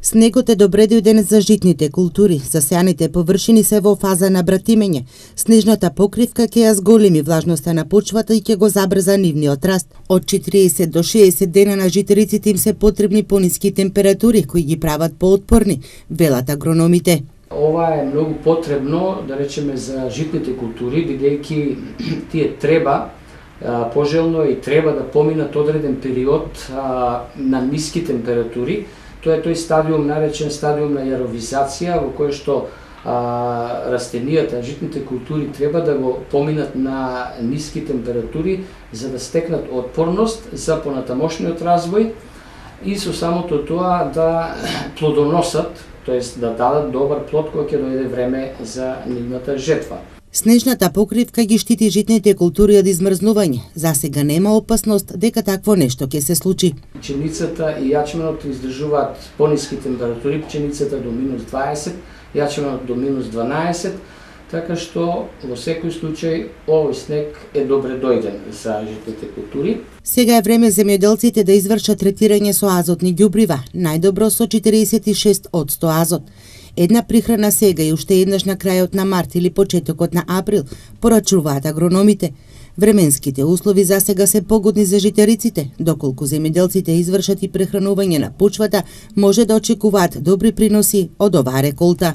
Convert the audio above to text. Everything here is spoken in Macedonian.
Снегот е добре дојден за житните култури, засеаните површини се во фаза на братимење. Снежната покривка ќе ја зголеми влажноста на почвата и ќе го забрза нивниот раст. Од 40 до 60 дена на жителиците им се потребни пониски температури кои ги прават поотпорни, велат агрономите. Ова е многу потребно, да речеме, за житните култури, бидејќи тие треба пожелно и треба да поминат одреден период на ниски температури. Тоа е тој стадиум, наречен стадиум на јаровизација, во кој што растенијата, житните култури треба да го поминат на ниски температури за да стекнат отпорност за понатамошниот развој и со самото тоа да плодоносат, тоест да дадат добар плод кога ќе дојде време за нивната жетва. Снежната покривка ги штити житните култури од измрзнување. Засега нема опасност дека такво нешто ќе се случи. Пченицата и јачменот издржуваат пониски температури, пченицата до минус 20, јачменот до минус 12, така што во секој случај овој снег е добре дојден за житните култури. Сега е време земјоделците да извршат третирање со азотни ѓубрива, најдобро со 46% азот. Една прихрана сега и уште еднаш на крајот на март или почетокот на април, порачуваат агрономите. Временските услови засега се погодни за жителиците, доколку земјоделците извршат и прехранување на почвата, може да очекуваат добри приноси од оваа реколта.